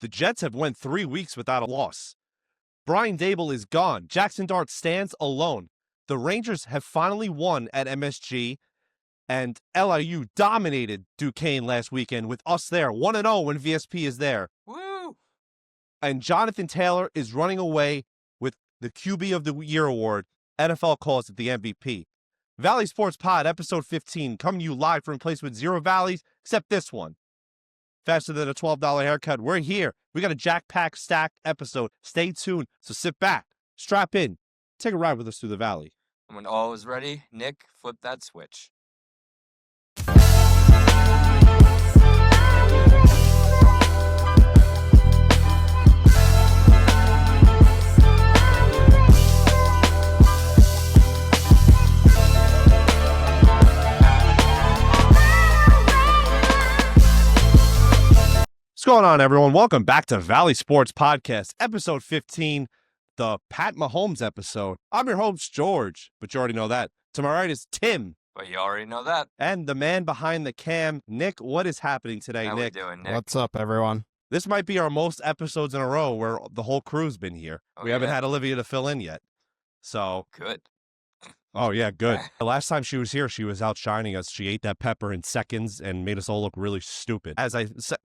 The Jets have went 3 weeks without a loss. Brian Daboll is gone. Jackson Dart stands alone. The Rangers have finally won at MSG, and LIU dominated Duquesne last weekend with us there, 1-0 when VSP is there. Woo! And Jonathan Taylor is running away with the QB of the Year award. NFL calls it the MVP. Valley Sports Pod, episode 15, coming to you live from a place with zero valleys, except this one. Faster than a $12 haircut. We're here. We got a jack-pack stacked episode. Stay tuned. So sit back, strap in, take a ride with us through the valley. And when all is ready, Nick, flip that switch. What's going on, everyone? Welcome back to Valley Sports Podcast, episode 15, the Pat Mahomes episode. I'm your host, George, but you already know that. To my right is Tim. But you already know that. And the man behind the cam, Nick. What is happening today, How Nick? we doing, Nick? What's up, everyone? This might be our most episodes in a row where the whole crew's been here. Oh, We haven't yeah? had Olivia to fill in yet. So, Good. oh yeah, good. The last time she was here, she was outshining us. She ate that pepper in seconds and made us all look really stupid. As I said,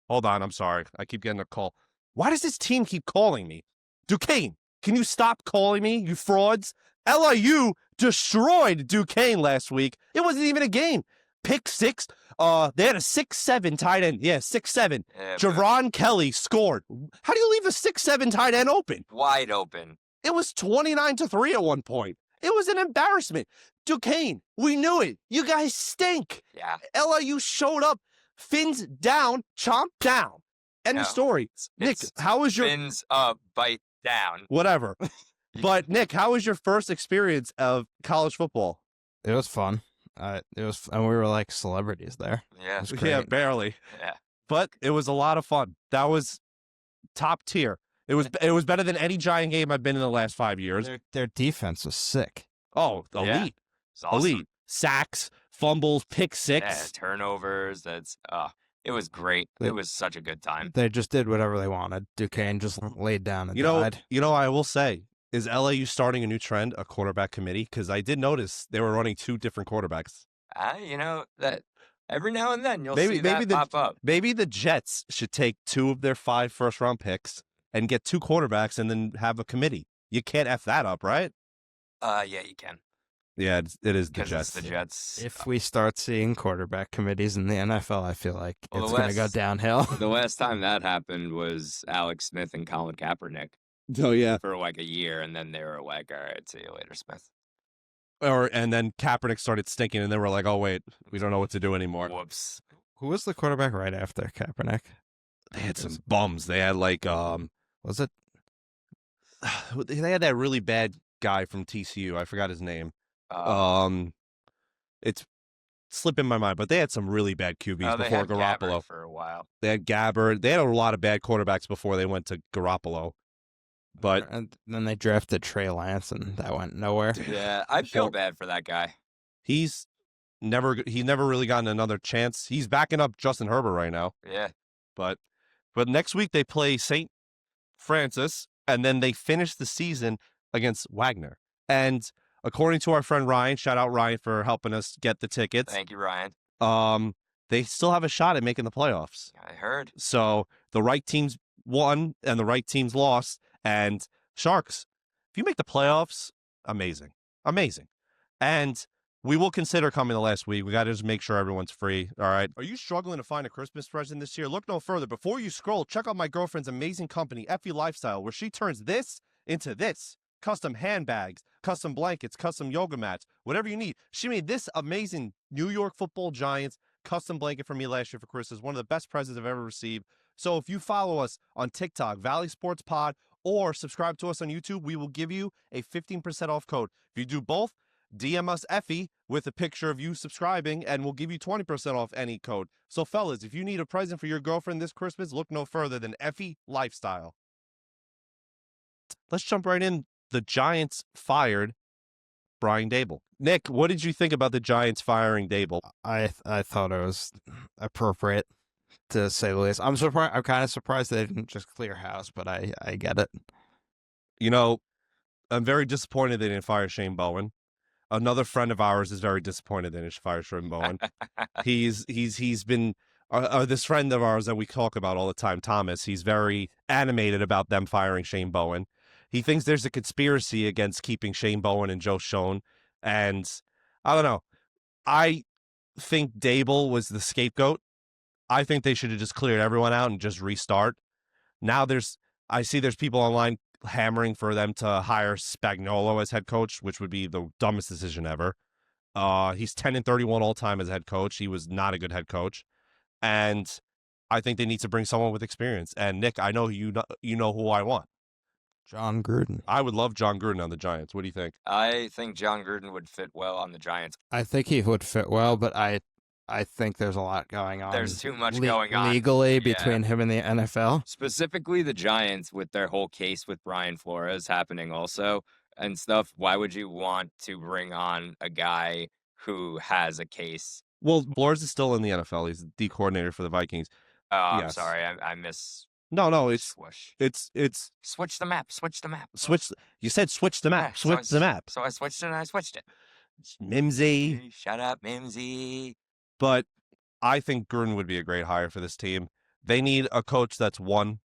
hold on, I'm sorry. I keep getting a call. Why does this team keep calling me? Duquesne, can you stop calling me, you frauds? LIU destroyed Duquesne last week. It wasn't even a game. Pick six. They had a 6'7" tight end. Yeah, 6'7". Yeah, Javon Kelly scored. How do you leave a 6'7" tight end open? wide open. It was 29-3 at one point. It was an embarrassment. Duquesne, we knew it. You guys stink. Yeah. LIU showed up, fins down, chomp down. End of No, story. Nick, It's how was your... Fins up, bite down. Whatever. But, Nick, how was your first experience of college football? It was fun. And we were like celebrities there. Yeah. It was great. Yeah, barely. Yeah. But it was a lot of fun. That was top tier. It was better than any Giant game I've been in the last 5 years. Their defense was sick. Oh, elite. Yeah. It's awesome. Elite. Sacks, fumbles, pick Yeah, six. turnovers. It was great. It was such a good time. They just did whatever they wanted. Duquesne just laid down and You know, died. I will say, is LAU starting a new trend, a quarterback committee? Because I did notice they were running 2 different quarterbacks. That every now and then you'll Maybe- see that maybe the- pop up. Maybe the Jets should take 2 of their 5 first-round picks and get 2 quarterbacks and then have a committee. You can't F that up, right? Yeah, you can. Yeah, it is the Because Jets. it's the Jets. If we start seeing quarterback committees in the NFL, I feel like Well, it's the going to go last- downhill. The last time that happened was Alex Smith and Colin Kaepernick Oh, yeah. for like a year, and then they were like, all right, see you later, Smith. And then Kaepernick started stinking, and they were like, oh, wait, we don't know what to do anymore. Whoops. Who was the quarterback right after Kaepernick? They had some bums. They had, like, Was it? they had that really bad guy from TCU. I forgot his name. It's slipping my mind, but they had some really bad QBs they before had Gabbert Garoppolo. for a while. They had Gabbard. They had a lot of bad quarterbacks before they went to Garoppolo. But And then they drafted Trey Lance, and that went nowhere. Yeah, I feel Sure. bad for that guy. he's never really gotten another chance. He's backing up Justin Herbert right now. Yeah. But next week they play St. Francis, and then they finish the season against Wagner. And according to our friend Ryan, shout out Ryan for helping us get the tickets. Thank you, Ryan. They still have a shot at making the playoffs. I heard. So the right teams won and the right teams lost. And Sharks, if you make the playoffs, amazing. And we will consider coming the last week. We got to just make sure everyone's free. All right. Are you struggling to find a Christmas present this year? Look no further. Before you scroll, check out my girlfriend's amazing company, EFFIE Lifestyle, where she turns this into this. Custom handbags, custom blankets, custom yoga mats, whatever you need. She made this amazing New York Football Giants custom blanket for me last year for Christmas. One of the best presents I've ever received. So if you follow us on TikTok, Valley Sports Pod, or subscribe to us on YouTube, we will give you a 15% off code. If you do both, DM us EFFIE with a picture of you subscribing, and we'll give you 20% off any code. So fellas, if you need a present for your girlfriend this Christmas, look no further than EFFIE Lifestyle. Let's jump right in. The Giants fired Brian Daboll. Nick, what did you think about the Giants firing Daboll? I thought it was appropriate. to say the least. I'm surprised. I'm kind of surprised they didn't just clear house, but I get it. You know, I'm very disappointed they didn't fire Shane Bowen. Another friend of ours is very disappointed they didn't fire Shane Bowen. He's been this friend of ours that we talk about all the time, Thomas. He's very animated about them firing Shane Bowen. He thinks there's a conspiracy against keeping Shane Bowen and Joe Schoen, and I don't know. I think Daboll was the scapegoat. I think they should have just cleared everyone out and just restart. Now I see there's people online hammering for them to hire Spagnuolo as head coach, which would be the dumbest decision ever. He's 10-31 all time as head coach. He was not a good head coach, and I think they need to bring someone with experience. And Nick, I know you know who I want. John Gruden. I would love John Gruden on the Giants. What do you think? I think John Gruden would fit well on the Giants. I think he would fit well, but I think there's a lot going on. There's too much going on legally between him and the NFL. Specifically the Giants with their whole case with Brian Flores happening also and stuff. Why would you want to bring on a guy who has a case? Well, Flores is still in the NFL. He's the D coordinator for the Vikings. Oh, I'm Yes. sorry. I miss. No, it's Swoosh. it's Switch the map. Switch the map. switch. You said switch the map. Yeah, Switch the map. So I switched it and I switched it. Mimsy. Shut up, Mimsy. But I think Gruden would be a great hire for this team. They need a coach that's won.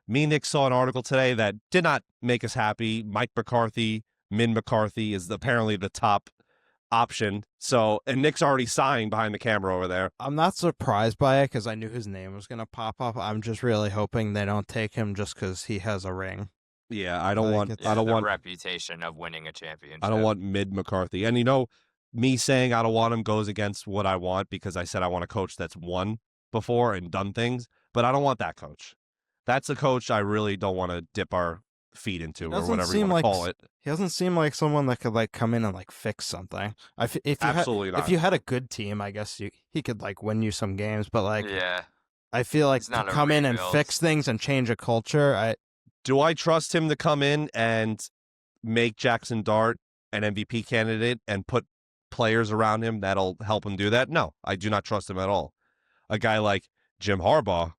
Me and Nick saw an article today that did not make us happy. Mike McCarthy, Min McCarthy is apparently the top option. So, and Nick's already sighing behind the camera over there. I'm not surprised by it because I knew his name was going to pop up. I'm just really hoping they don't take him just because he has a ring. Yeah, I don't want The reputation of winning a championship. I don't want mid McCarthy. And you know, me saying I don't want him goes against what I want because I said I want a coach that's won before and done things, but I don't want that coach. That's a coach I really don't want to dip our feet into or whatever you want to call it. He doesn't seem like someone that could like come in and like fix something. Absolutely not. If you had a good team, I guess he could like win you some games, but like yeah. I feel like It's to not a come in and rebuild. fix things and change a culture, Do I trust him to come in and make Jackson Dart an MVP candidate and put players around him that'll help him do that? No, I do not trust him at all. A guy like Jim Harbaugh,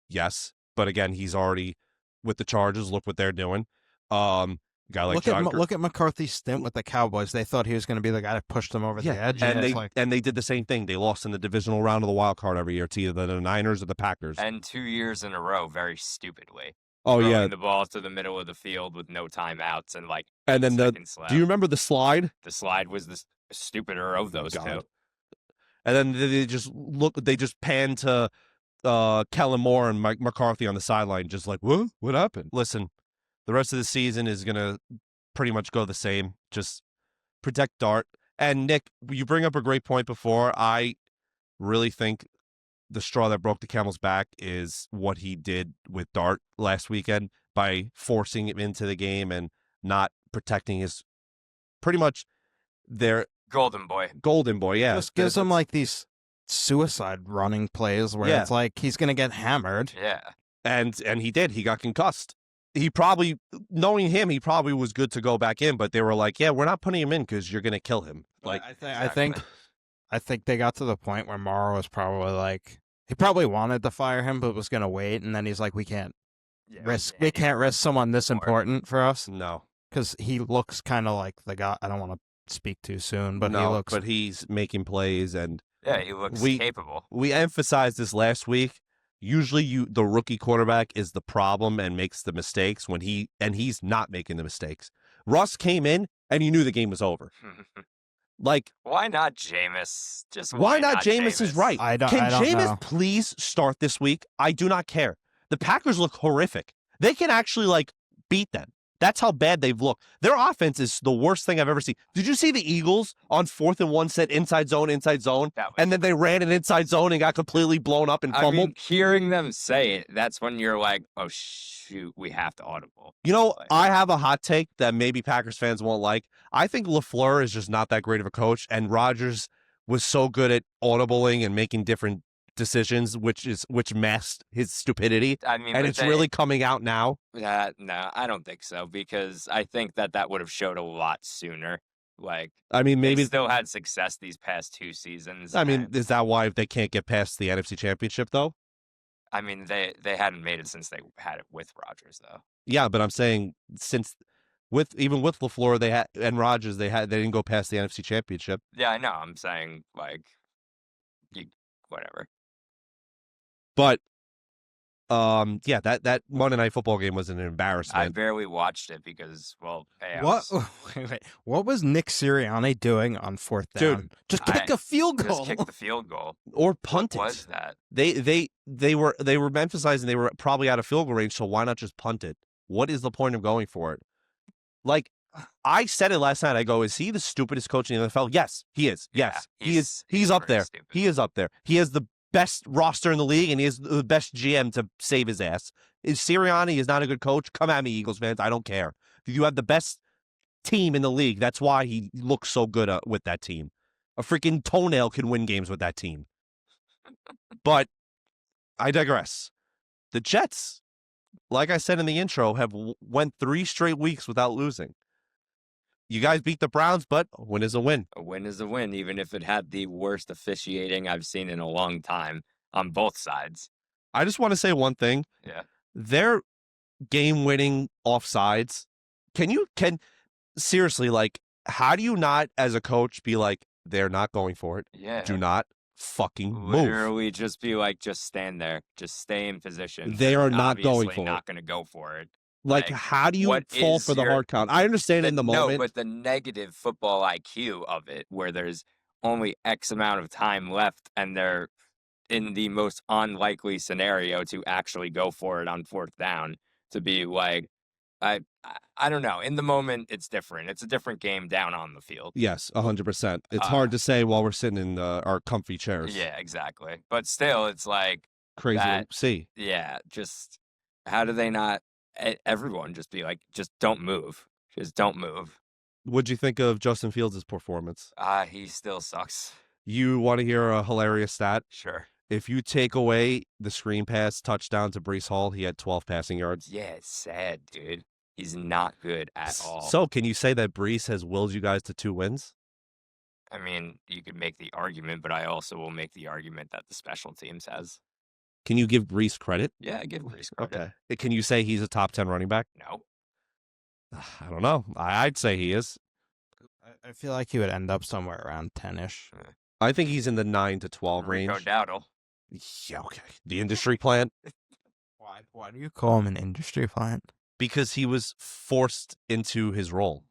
yes, but again, he's already with the Chargers. Look what they're doing. Guy like look at McCarthy's stint with the Cowboys. They thought he was going to be the guy that pushed them over the edge, and they did the same thing. They lost in the divisional round of the wild card every year to either the Niners or the Packers. And 2 years in a row, very stupidly. Oh Throwing yeah, the ball to the middle of the field with no timeouts and like. and then seconds left. do you remember the slide? The slide was the stupider of those God. two. And then they just pan to Kellen Moore and Mike McCarthy on the sideline, just like, what happened? Listen, the rest of the season is going to pretty much go the same. Just protect Dart. And Nick, you bring up a great point before. I really think the straw that broke the camel's back is what he did with Dart last weekend by forcing him into the game and not protecting his pretty much their Golden boy. Yeah. just gives him like these suicide running plays where it's like he's going to get hammered. Yeah. And he did. He got concussed. He probably, knowing him, he probably was good to go back in, but they were like, yeah, we're not putting him in because you're going to kill him. Like, I think they got to the point where Morrow was probably like, he probably wanted to fire him, but was going to wait. And then he's like, we can't risk someone this important for us. No. Because he looks kind of like the guy, I don't want to speak too soon, but but he's making plays and yeah, he looks capable. We emphasized this last week. Usually the rookie quarterback is the problem and makes the mistakes he's not making the mistakes. Russ came in and you knew the game was over. Like, why not Jameis? Just why not Jameis is right. Can Jameis please start this week? I do not care. The Packers look horrific. They can actually like beat them. That's how bad they've looked. Their offense is the worst thing I've ever seen. Did you see the Eagles on 4th and 1 said inside zone, and then they ran an inside zone and got completely blown up and fumbled? I mean, hearing them say it, that's when you're like, oh, shoot, we have to audible. You know, I have a hot take that maybe Packers fans won't like. I think LaFleur is just not that great of a coach, and Rodgers was so good at audibling and making different decisions, which masked his stupidity. I mean, and it's really coming out now. No, I don't think so, because I think that would have showed a lot sooner. Like, I mean, maybe they still had success these past 2 seasons. I mean, is that why they can't get past the NFC Championship though? I mean, they hadn't made it since they had it with Rodgers, though. Yeah, but I'm saying since even with LaFleur, they had and Rodgers, they didn't go past the NFC Championship. Yeah, I know. I'm saying whatever. But yeah, that Monday Night Football game was an embarrassment. I barely watched it because, What was Nick Sirianni doing on fourth down? Dude, just kick a field goal. Just kick the field goal. Or punt it. What was that? They were emphasizing they were probably out of field goal range, so why not just punt it? What is the point of going for it? Like, I said it last night. I go, is he the stupidest coach in the NFL? Yes, he is. Yes, he is. He's up there. Stupid. He is up there. He has the best roster in the league, and he has the best GM to save his ass. Is Sirianni is not a good coach? Come at me, Eagles fans. I don't care. You have the best team in the league. That's why he looks so good with that team. A freaking toenail can win games with that team. But I digress. The Jets, like I said in the intro, have went 3 straight weeks without losing. You guys beat the Browns, but a win is a win. A win is a win, even if it had the worst officiating I've seen in a long time on both sides. I just want to say one thing. Yeah. Their game-winning offsides, seriously, like, how do you not, as a coach, be like, they're not going for it? Yeah. Do not fucking move. Literally just be like, just stand there. Just stay in position. They are not going for it. Not going to go for it. Like, how do you fall for the hard count? I understand in the moment. No, but the negative football IQ of it, where there's only X amount of time left and they're in the most unlikely scenario to actually go for it on fourth down, to be like, I don't know. In the moment, it's different. It's a different game down on the field. Yes, 100%. It's hard to say while we're sitting in our comfy chairs. Yeah, exactly. But still, it's like crazy to see. Yeah, just how do they not? Everyone just be like, just don't move. Just don't move. What'd you think of Justin Fields' performance? He still sucks. You want to hear a hilarious stat? Sure. If you take away the screen pass touchdown to Breece Hall, he had 12 passing yards. Yeah, it's sad, dude. He's not good at all. So can you say that Breece has willed you guys to 2 wins? I mean, you could make the argument, but I also will make the argument that the special teams has. Can you give Breece credit? Yeah, I give Breece credit. Okay. Can you say he's a top 10 running back? No. I don't know. I'd say he is. I feel like he would end up somewhere around 10-ish. I think he's in the 9 to 12 range. Rico Dowdle. Yeah, okay. The industry plant. Why do you call him an industry plant? Because he was forced into his role.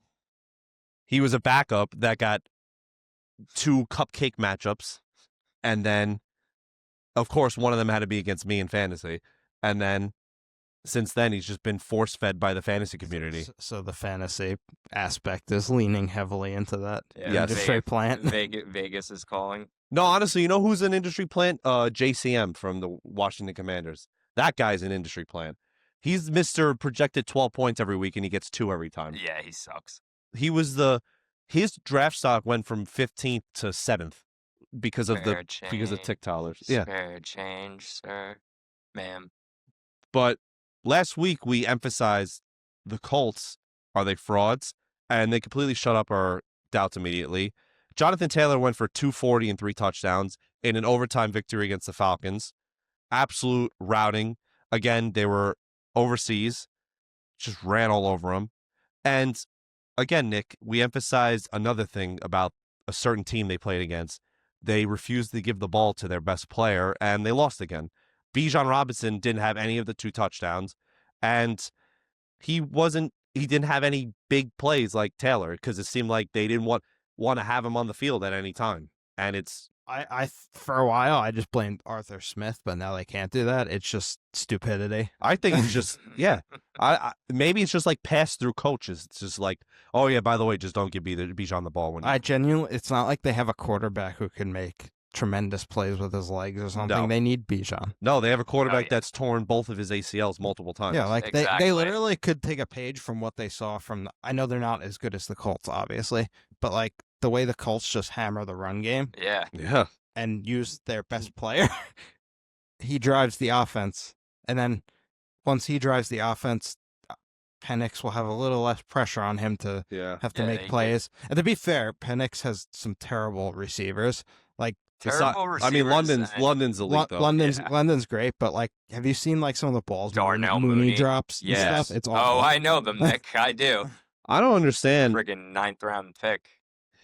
He was a backup that got 2 cupcake matchups, and then, of course, one of them had to be against me in fantasy. And then, since then, he's just been force-fed by the fantasy community. So the fantasy aspect is leaning heavily into that industry plant. Vegas is calling. No, honestly, you know who's an industry plant? JCM from the Washington Commanders. That guy's an industry plant. He's Mr. projected 12 points every week, and he gets 2 every time. Yeah, he sucks. His draft stock went from 15th to 7th because of TikTokers. Yeah. Fair change, sir, ma'am. But last week we emphasized the Colts, are they frauds? And they completely shut up our doubts immediately. Jonathan Taylor went for 240 and 3 touchdowns in an overtime victory against the Falcons. Absolute routing. Again, they were overseas, just ran all over them. And again, Nick, we emphasized another thing about a certain team they played against. They refused to give the ball to their best player, and they lost again. Bijan Robinson didn't have any of the 2 touchdowns, and he didn't have any big plays like Taylor, because it seemed like they didn't want to have him on the field at any time. And it's I for a while I just blamed Arthur Smith, but now they can't do that. It's just stupidity. I think it's just I maybe it's just like pass through coaches. It's just like, oh yeah, by the way, just don't give Bijan the ball when it's not like they have a quarterback who can make tremendous plays with his legs or something. No. They need Bijan. No, they have a quarterback that's torn both of his ACLs multiple times. Yeah, like Exactly. they literally could take a page from what they saw from I know they're not as good as the Colts, obviously, but like the way the Colts just hammer the run game Yeah. and use their best player, he drives the offense. And then once he drives the offense, Penix will have a little less pressure on him to have to make plays. And to be fair, Penix has some terrible receivers. Like Terrible I mean, receivers London's elite though. London's great, but like, have you seen like some of the balls Darnell Mooney drops and Yes. stuff? It's awful. Oh, I know them, Nick. I do. I don't understand. Friggin' 9th round pick.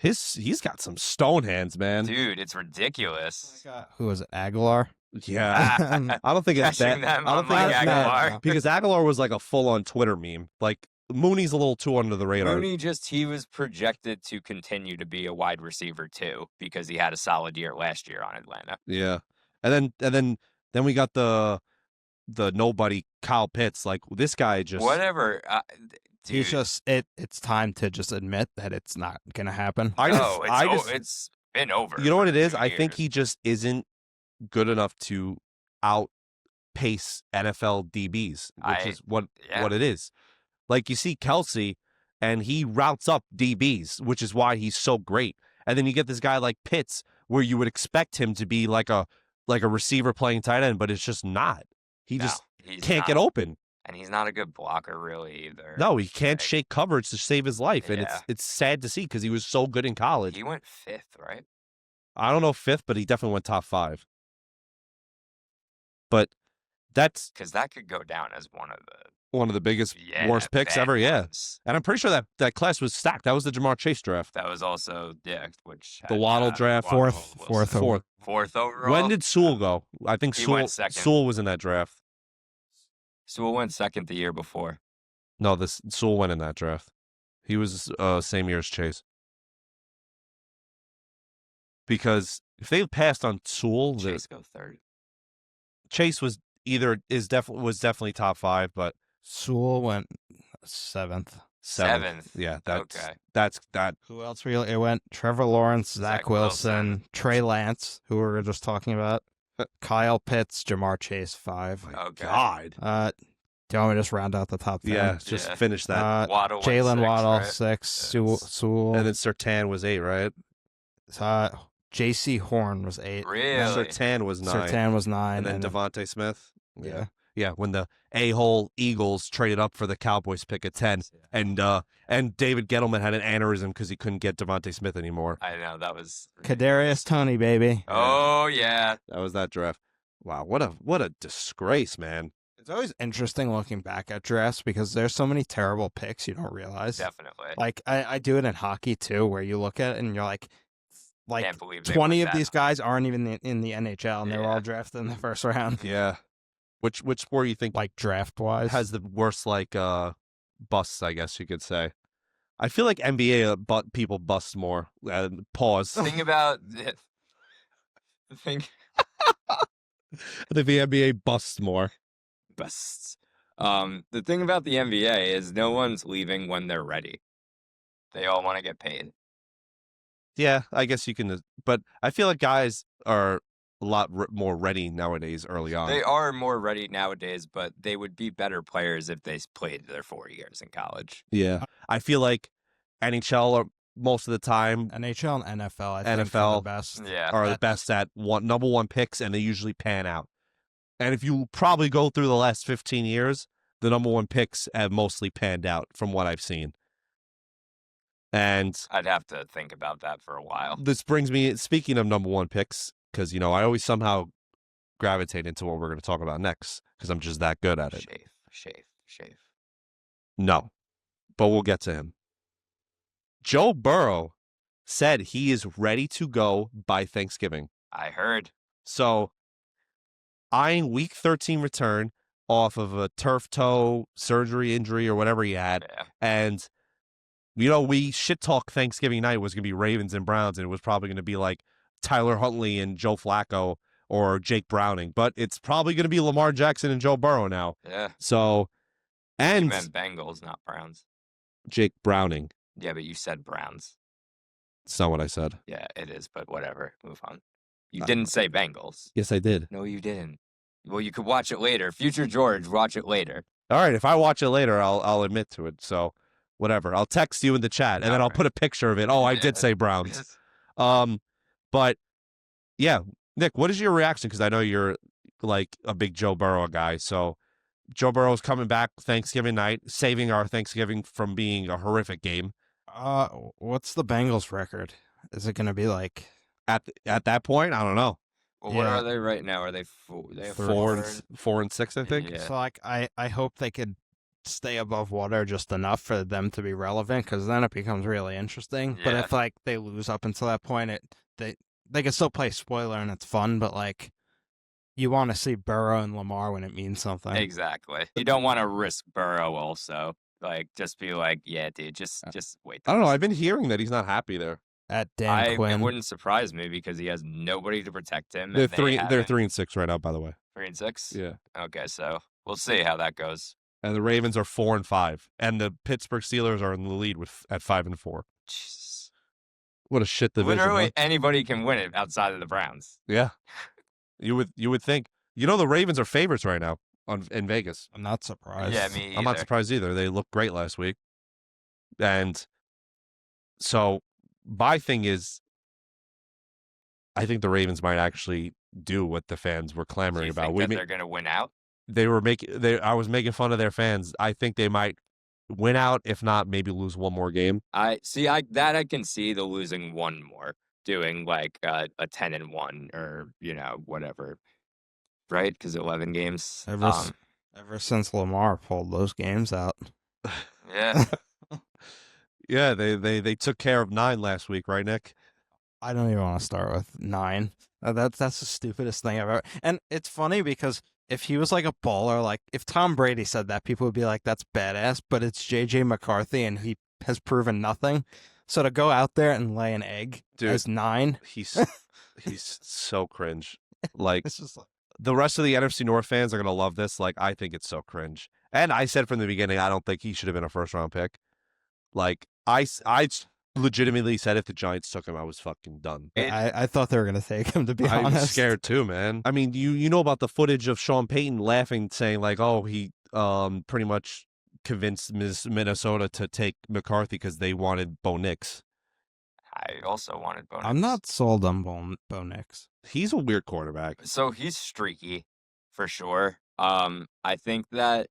He's got some stone hands, man. Dude, it's ridiculous. Who was it? Aguilar? Yeah. I don't think it's that. Them I don't think like it's Aguilar. that. Because Aguilar was like a full-on Twitter meme. Like, Mooney's a little too under the radar. Mooney he was projected to continue to be a wide receiver too because he had a solid year last year on Atlanta. Yeah. And then we got the nobody Kyle Pitts. Like, this guy just whatever. Dude. He's just it's time to just admit that it's not gonna happen. It's been over. You know what it is? for 2 I think years. he just isn't good enough to outpace NFL DBs, which is what it is. Like, you see Kelsey, and he routes up DBs, which is why he's so great. And then you get this guy like Pitts, where you would expect him to be like a receiver playing tight end, but it's just not. He just can't get open. And he's not a good blocker, really, either. No, he can't shake coverage to save his life, and it's sad to see because he was so good in college. He went 5th, right? I don't know 5th, but he definitely went top 5. But that's because that could go down as one of the biggest, worst picks ever. Yeah, ones. and I'm pretty sure that class was stacked. That was the Jamar Chase draft. That was also which the Waddle draft, fourth overall. When did Sewell go? I think He went second. Sewell was in that draft. Sewell went 2nd the year before. No, Sewell went in that draft. He was same year as Chase. Because if they passed on Sewell, Chase go 3rd. Chase was definitely top 5, but Sewell went 7th. 7th. Yeah, okay. That's that. Who else really? It went Trevor Lawrence, Zach Wilson, Trey Lance, who we were just talking about, Kyle Pitts, Jamar Chase 5. Okay. God. Do you want me to just round out the top 10? Yeah, just finish that. Waddle Jalen Waddle, right? 6. Sewell. And then Surtain was 8, right? J.C. Horn was 8. Really? Surtain was 9. Sertan was 9. And then Devontae Smith. Yeah. Yeah, when the a-hole Eagles traded up for the Cowboys pick at 10, and David Gettleman had an aneurysm because he couldn't get Devontae Smith anymore. I know, that was Kadarius Toney, baby. Oh, yeah. That was that draft. Wow, what a disgrace, man. It's always interesting looking back at drafts because there's so many terrible picks you don't realize. Definitely. Like, I do it in hockey, too, where you look at it and you're like Can't believe 20 of these guys aren't even in the NHL, and they were all drafted in the first round. Yeah. Which sport you think, like, draft-wise, has the worst, like, busts, I guess you could say? I feel like NBA people bust more. Pause. Think about it. I think the NBA busts more. Busts. The thing about the NBA is no one's leaving when they're ready. They all want to get paid. Yeah, I guess you can. But I feel like guys are a lot more ready nowadays early on. They are more ready nowadays, but they would be better players if they played their 4 years in college. Yeah. I feel like NHL are most of the time. NHL and NFL, I think, are the best. Yeah, are the best at number 1 picks, and they usually pan out. And if you probably go through the last 15 years, the number 1 picks have mostly panned out from what I've seen. And I'd have to think about that for a while. This brings me, speaking of number 1 picks, because, I always somehow gravitate into what we're going to talk about next, because I'm just that good at it. Shave. No, but we'll get to him. Joe Burrow said he is ready to go by Thanksgiving. I heard. So, eyeing week 13 return off of a turf toe surgery, injury, or whatever he had. Yeah. And, we shit talk Thanksgiving night was going to be Ravens and Browns, and it was probably going to be like Tyler Huntley and Joe Flacco or Jake Browning. But it's probably going to be Lamar Jackson and Joe Burrow now. Yeah. So, and you meant Bengals, not Browns. Jake Browning. Yeah, but you said Browns. That's not what I said. Yeah, it is, but whatever. Move on. You didn't say Bengals. Yes, I did. No, you didn't. Well, you could watch it later. Future George, watch it later. All right, if I watch it later, I'll admit to it. So, whatever. I'll text you in the chat, and then I'll put a picture of it. Oh, I did say Browns. But yeah, Nick, what is your reaction? Because I know you're like a big Joe Burrow guy. So, Joe Burrow's coming back Thanksgiving night, saving our Thanksgiving from being a horrific game. What's the Bengals record? Is it going to be like At that point, I don't know. Well, what are they right now? Are they they have 4 and 6, I think. Yeah. So like I hope they could stay above water just enough for them to be relevant, because then it becomes really interesting. But Yeah. if like they lose up until that point, they can still play spoiler and it's fun, but like you want to see Burrow and Lamar when it means something. Exactly. You don't want to risk Burrow also. Like, just be like, yeah, dude, just wait. I don't know. I've been hearing that he's not happy there. At Dan Quinn. It wouldn't surprise me because he has nobody to protect him. They're and They're 3 and 6 right now, by the way. 3 and 6. Yeah. Okay, so we'll see how that goes. And the Ravens are 4 and 5, and the Pittsburgh Steelers are in the lead at 5 and 4. Jesus. What a shit division. Literally anybody can win it outside of the Browns. Yeah. You would think. You know, the Ravens are favorites right now in Vegas. I'm not surprised. Yeah, me either. I'm not surprised either. They looked great last week. And so my thing is, I think the Ravens might actually do what the fans were clamoring You about. think that they're going to win out? I was making fun of their fans. I think they might win out, if not maybe lose one more game. I can see the losing one more, doing like a 10-1 or whatever, right? Because 11 games. Ever since Lamar pulled those games out. Yeah. Yeah, they took care of 9 last week, right, Nick? I don't even want to start with 9. That's the stupidest thing I've ever. And it's funny because if he was like a baller, like if Tom Brady said that, people would be like, "That's badass." But it's JJ McCarthy, and he has proven nothing. So to go out there and lay an egg as 9, he's so cringe. Like, it's just like, the rest of the NFC North fans are gonna love this. Like, I think it's so cringe. And I said from the beginning, I don't think he should have been a first round pick. Like, I legitimately said if the Giants took him, I was fucking done. I thought they were gonna take him, to be honest. I was scared too, man. I mean, you know about the footage of Sean Payton laughing, saying like, "Oh, he pretty much convinced Minnesota to take McCarthy because they wanted Bo Nix." I also wanted Bo Nix. I'm not sold on Bo Nix. He's a weird quarterback. So he's streaky, for sure. I think that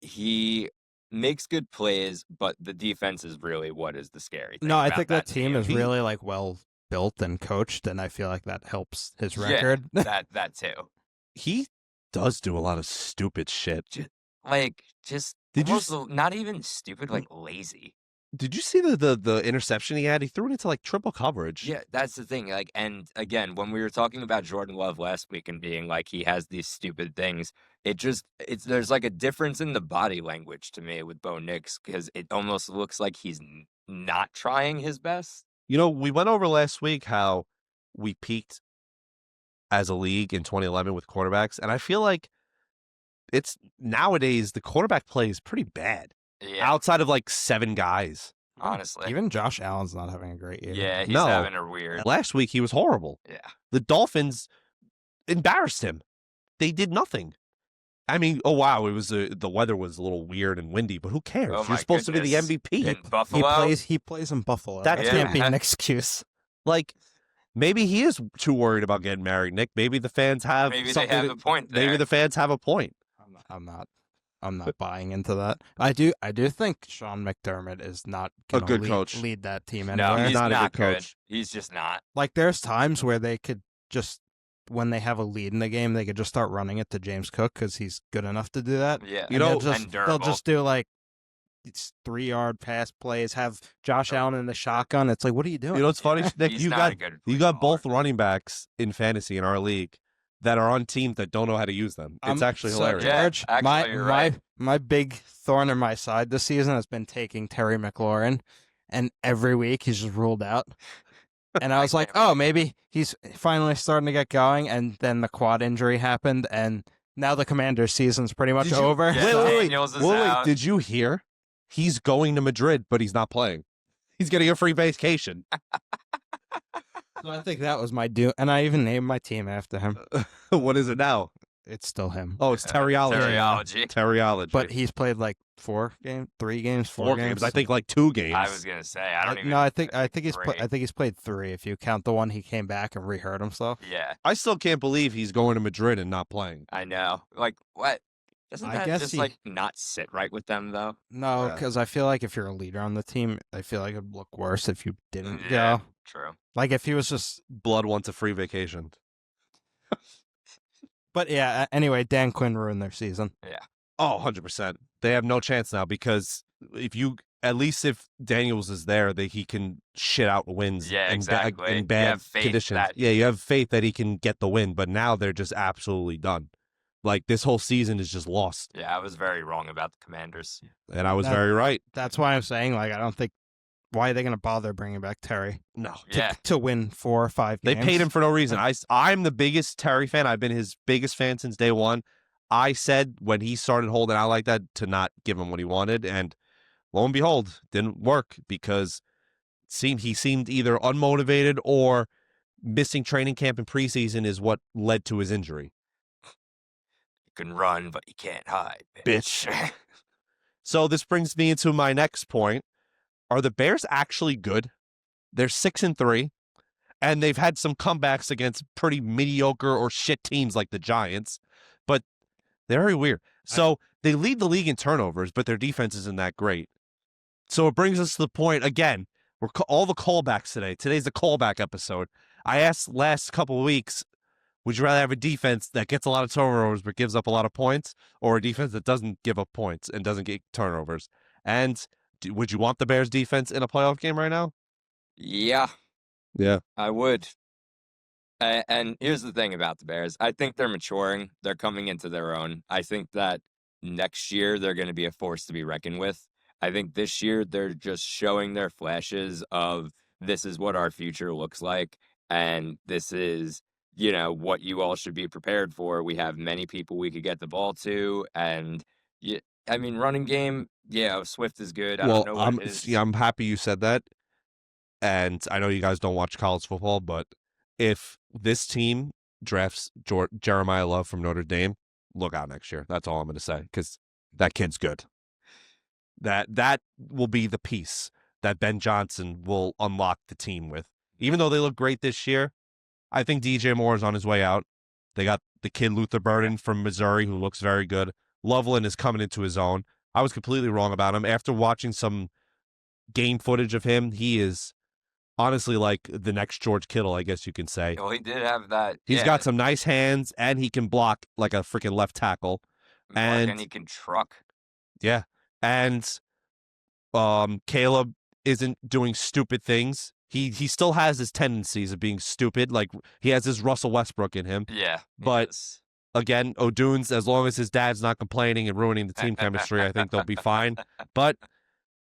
he makes good plays, but the defense is really what is the scary thing. No, I about think that team is He- really like well built and coached, and I feel like that helps his record. Yeah, that too. He does do a lot of stupid shit. Like, just Did you almost not even stupid, like lazy. Did you see the interception he had? He threw it into like triple coverage. Yeah, that's the thing. Like, and again, when we were talking about Jordan Love last week and being like he has these stupid things, there's like a difference in the body language to me with Bo Nix, because it almost looks like he's not trying his best. You know, we went over last week how we peaked as a league in 2011 with quarterbacks, and I feel like it's nowadays the quarterback play is pretty bad. Yeah, Outside of like 7 guys. honestly. Even Josh Allen's not having a great year. Yeah, he's No. having a weird. Last week he was horrible. Yeah. The Dolphins embarrassed him. They did nothing. I mean, oh wow, it was the weather was a little weird and windy, but who cares? Oh You're my supposed to be the goodness. MVP. In Buffalo. He plays in Buffalo. That That can't be too. an excuse. Like, maybe he is too worried about getting married, Nick. Maybe the fans have Maybe they something. have a point there. Maybe the fans have a point. I'm not buying into that. I do think Sean McDermott is not A gonna good coach. lead that team No, anywhere. he's not not, a good good. coach. He's just not. Like there's times where they could just, when they have a lead in the game, they could just start running it to James Cook because he's good enough to do that. Yeah, You know, and durable. they'll just do like it's 3-yard pass plays, have Josh Allen in the shotgun. It's like, what are you doing? You know what's funny, Nick? He's You not got a good you play got both caller. running backs in fantasy in our league that are on teams that don't know how to use them. It's actually hilarious. Yeah, George, actually, you're right. my big thorn in my side this season has been taking Terry McLaurin, and every week he's just ruled out. And I was like, oh, maybe he's finally starting to get going, and then the quad injury happened, and now the Commanders' season's pretty much Did you- over. Yeah, Wait. Daniels is Wait, out. did you hear? He's going to Madrid, but he's not playing. He's getting a free vacation. So I think that was my do, and I even named my team after him. What is it now? It's still him. Oh, it's Terriology. Teriology. Terriology. But he's played like 4 games, 3 games, 4 games. I think like 2 games. I was gonna say I don't even. No, I think he's played 3 if you count the one he came back and rehurt himself. Yeah, I still can't believe he's going to Madrid and not playing. I know. Like what? Doesn't I that guess just he- like not sit right with them though? No, Yeah. because I feel like if you're a leader on the team, I feel like it'd look worse if you didn't Yeah. go. True. Like if he was just, Blood wants a free vacation. but yeah. Anyway, Dan Quinn ruined their season. Yeah. Oh, 100%. They have no chance now because at least if Daniels is there, he can shit out wins Yeah, exactly. in You bad have faith conditions. that- Yeah, you have faith that he can get the win, but now they're just absolutely done. Like this whole season is just lost. Yeah, I was very wrong about the Commanders. And I was very right. That's why I'm saying, like, I don't think, why are they going to bother bringing back Terry No. Yeah. to win 4 or 5 They games? paid him for no reason. I'm the biggest Terry fan. I've been his biggest fan since day one. I said when he started holding out like that to not give him what he wanted, and lo and behold, didn't work because he seemed either unmotivated or missing training camp and preseason is what led to his injury. You can run, but you can't hide, bitch. So this brings me into my next point. Are the Bears actually good? They're 6-3, and they've had some comebacks against pretty mediocre or shit teams like the Giants, but they're very weird. So they lead the league in turnovers, but their defense isn't that great. So it brings us to the point, again, we're all the callbacks today. Today's the callback episode. I asked last couple of weeks, would you rather have a defense that gets a lot of turnovers but gives up a lot of points, or a defense that doesn't give up points and doesn't get turnovers? And would you want the Bears defense in a playoff game right now? Yeah, Yeah. I would. And here's the thing about the Bears. I think they're maturing. They're coming into their own. I think that next year they're going to be a force to be reckoned with. I think this year they're just showing their flashes of this is what our future looks like. And this is, what you all should be prepared for. We have many people we could get the ball to. And, running game, Swift is good. I don't know what it is. I'm happy you said that. And I know you guys don't watch college football, but if this team drafts Jeremiah Love from Notre Dame, look out next year. That's all I'm going to say, because that kid's good. That will be the piece that Ben Johnson will unlock the team with. Even though they look great this year, I think DJ Moore is on his way out. They got the kid Luther Burden from Missouri who looks very good. Loveland is coming into his own. I was completely wrong about him. After watching some game footage of him, he is honestly like the next George Kittle, I guess you can say. Well, he did have that. He's got some nice hands, and he can block like a freaking left tackle. And he can truck. Yeah. And Caleb isn't doing stupid things. He still has his tendencies of being stupid. Like, he has his Russell Westbrook in him. Yeah. But again, O'Dunes, as long as his dad's not complaining and ruining the team chemistry, I think they'll be fine. But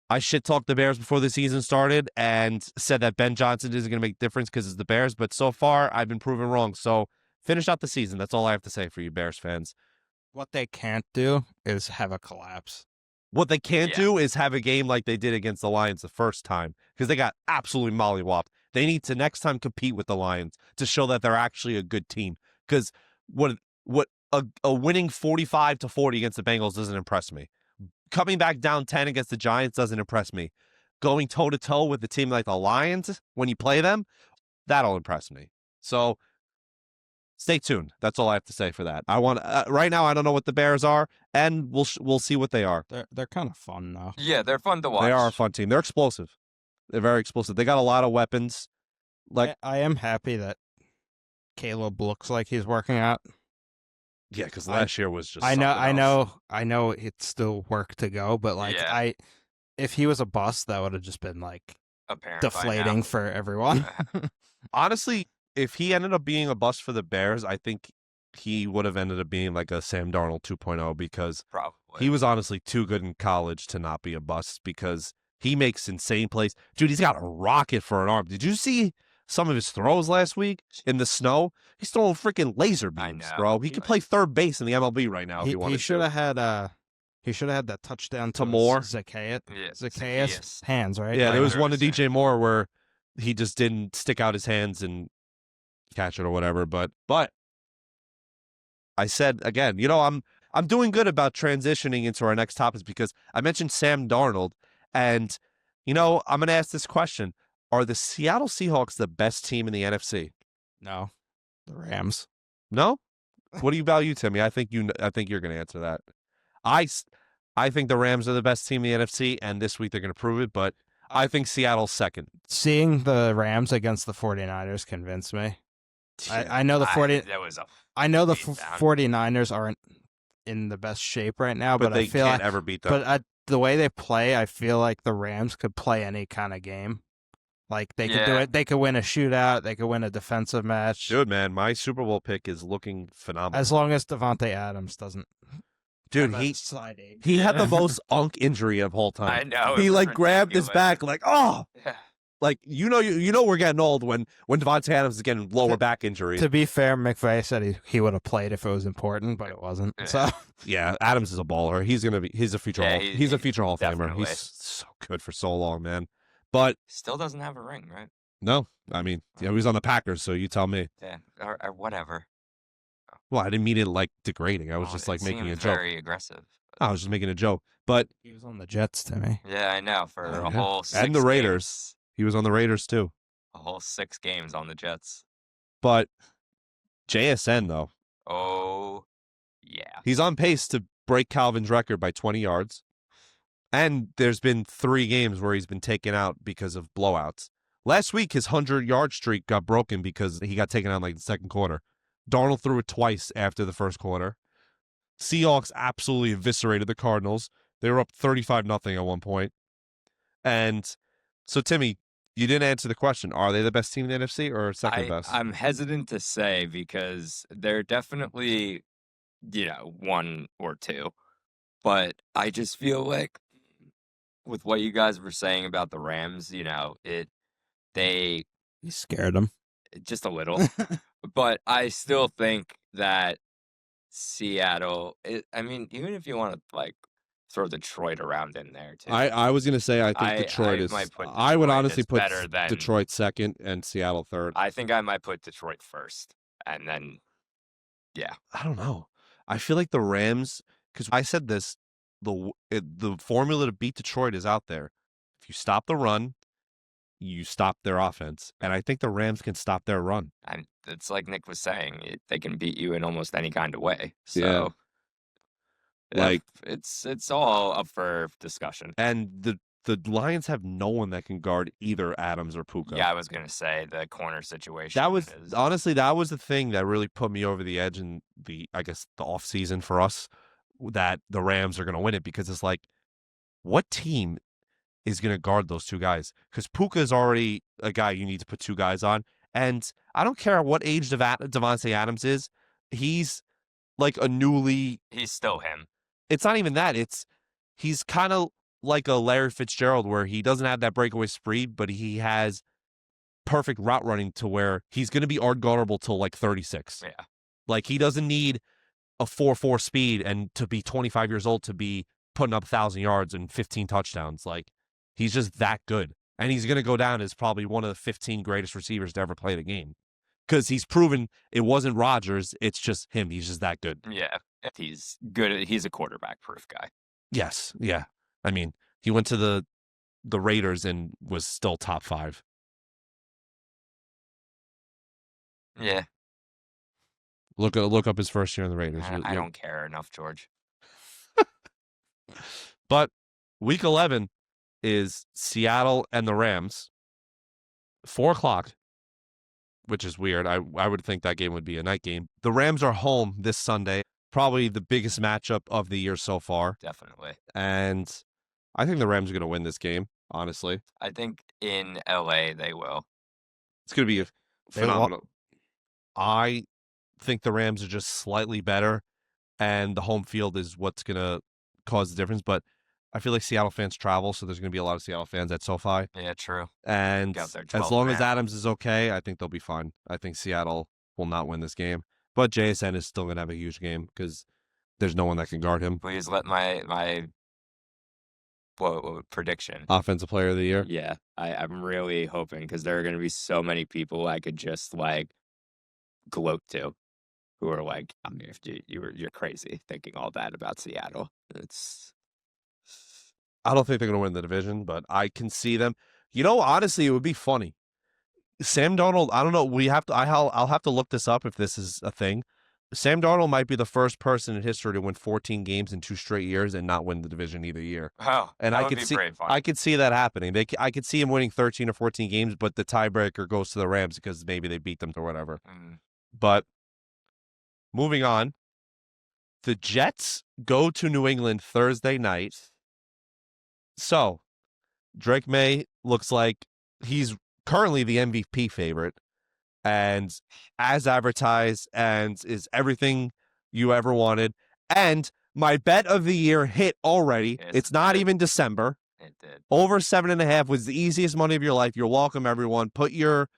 I shit-talked the Bears before the season started and said that Ben Johnson isn't going to make a difference because it's the Bears. But so far, I've been proven wrong. So finish out the season. That's all I have to say for you Bears fans. What they can't do is have a collapse. What they can't do is have a game like they did against the Lions the first time, because they got absolutely mollywopped. They need to next time compete with the Lions to show that they're actually a good team. Because what a winning 45-40 against the Bengals doesn't impress me. Coming back down 10 against the Giants doesn't impress me. Going toe-to-toe with a team like the Lions when you play them, that'll impress me. So stay tuned. That's all I have to say for that. I want right now. I don't know what the Bears are, and we'll see what they are. They're kind of fun though. Yeah, they're fun to watch. They are a fun team. They're explosive. They're very explosive. They got a lot of weapons. Like, I am happy that Caleb looks like he's working out. Yeah, because last year was just. I know. It's still work to go, but like if he was a bust, that would have just been like apparent deflating for everyone. Honestly, if he ended up being a bust for the Bears, I think he would have ended up being like a Sam Darnold 2.0, because probably he was honestly too good in college to not be a bust, because he makes insane plays. Dude, he's got a rocket for an arm. Did you see some of his throws last week in the snow? He's throwing freaking laser beams, bro. He could play third base in the MLB right now if he wanted to. He should have had that touchdown to Moore. Zacchaeus hands, right? Yeah, there was one to DJ Moore where he just didn't stick out his hands and catch it or whatever. But I said again, I'm doing good about transitioning into our next topics, because I mentioned Sam Darnold, and I'm going to ask this question: are the Seattle Seahawks the best team in the NFC? No, the Rams. No. What do you value, Timmy? I think you're going to answer that. I think the Rams are the best team in the NFC, and this week they're going to prove it. But I think Seattle's second. Seeing the Rams against the 49ers convinced me. I know the 49ers aren't in the best shape right now, but they I feel can't like ever beat them. But the way they play, I feel like the Rams could play any kind of game. Like they could do it. They could win a shootout. They could win a defensive match. Dude, man, my Super Bowl pick is looking phenomenal. As long as Devontae Adams doesn't. Dude, he had the most unk injury of all time. I know. He grabbed his back Yeah. like you know we're getting old when Devontae Adams is getting lower back injuries. To be fair, McVay said he would have played if it was important, but it wasn't. Yeah. So yeah, Adams is a baller. He's a future he's a future Hall of Famer. Definitely. He's so good for so long, man. But still doesn't have a ring, right? no, I mean, he was on the Packers, so you tell me. Yeah, or whatever. Well, I didn't mean it degrading. I was just making a joke. Very aggressive. I was just making a joke. But he was on the Jets, Timmy. Yeah, I know, for a whole 6 and the Raiders. games. He was on the Raiders too. A whole 6 games on the Jets. But JSN though. Oh, yeah. He's on pace to break Calvin's record by 20 yards. And there's been 3 games where he's been taken out because of blowouts. Last week, his 100-yard streak got broken because he got taken out in the second quarter. Darnold threw it twice after the first quarter. Seahawks absolutely eviscerated the Cardinals. They were up 35-0 at one point. And so, Timmy, you didn't answer the question. Are they the best team in the NFC or second best? I'm hesitant to say because they're definitely, 1 or 2. But I just feel like with what you guys were saying about the Rams, they scared them just a little. But I still think that Seattle, even if you want to throw Detroit around in there too. I was going to say I think Detroit is. I would honestly put Detroit second and Seattle third. I think I might put Detroit first, and then, yeah. I don't know. I feel like the Rams, because I said this, the formula to beat Detroit is out there. If you stop the run, you stop their offense, and I think the Rams can stop their run. And it's like Nick was saying, they can beat you in almost any kind of way. So, it's all up for discussion. And the Lions have no one that can guard either Adams or Puka. Yeah, I was gonna say the corner situation. Honestly, that was the thing that really put me over the edge in the off season for us, that the Rams are going to win it, because it's like, what team is going to guard those 2 guys? Because Puka is already a guy you need to put 2 guys on. And I don't care what age Devontae Adams is. He's he's still him. It's not even that. He's kind of like a Larry Fitzgerald, where he doesn't have that breakaway speed, but he has perfect route running to where he's going to be guardable till 36. Yeah. He doesn't need a 4.4 speed and to be 25 years old to be putting up 1,000 yards and 15 touchdowns. He's just that good. And he's going to go down as probably one of the 15 greatest receivers to ever play the game. Because he's proven it wasn't Rodgers, it's just him. He's just that good. Yeah, he's good. He's a quarterback-proof guy. Yes, yeah. I mean, he went to the Raiders and was still top 5. Yeah. Look up his first year in the Raiders. I don't care enough, George. But week 11 is Seattle and the Rams. 4:00, which is weird. I would think that game would be a night game. The Rams are home this Sunday. Probably the biggest matchup of the year so far. Definitely. And I think the Rams are going to win this game, honestly. I think in LA they will. It's going to be phenomenal. I think the Rams are just slightly better, and the home field is what's going to cause the difference. But I feel like Seattle fans travel, so there's going to be a lot of Seattle fans at SoFi. Yeah, true. And as long as Adams is okay, I think they'll be fine. I think Seattle will not win this game. But JSN is still going to have a huge game because there's no one that can guard him. Please let my prediction. Offensive player of the year? Yeah, I'm really hoping, because there are going to be so many people I could just gloat to, who are like, you're crazy thinking all that about Seattle. I don't think they're going to win the division, but I can see them. Honestly, it would be funny. Sam Darnold, I don't know. I'll have to look this up if this is a thing. Sam Darnold might be the first person in history to win 14 games in 2 straight years and not win the division either year. Oh, And that I would could be see, pretty fun. I could see that happening. I could see him winning 13 or 14 games, but the tiebreaker goes to the Rams because maybe they beat them or whatever. But moving on, the Jets go to New England Thursday night. So Drake May looks like he's currently the MVP favorite, and as advertised, and is everything you ever wanted. And my bet of the year hit already. Yes, it's not even December. It did. Over 7.5 was the easiest money of your life. You're welcome, everyone. Put your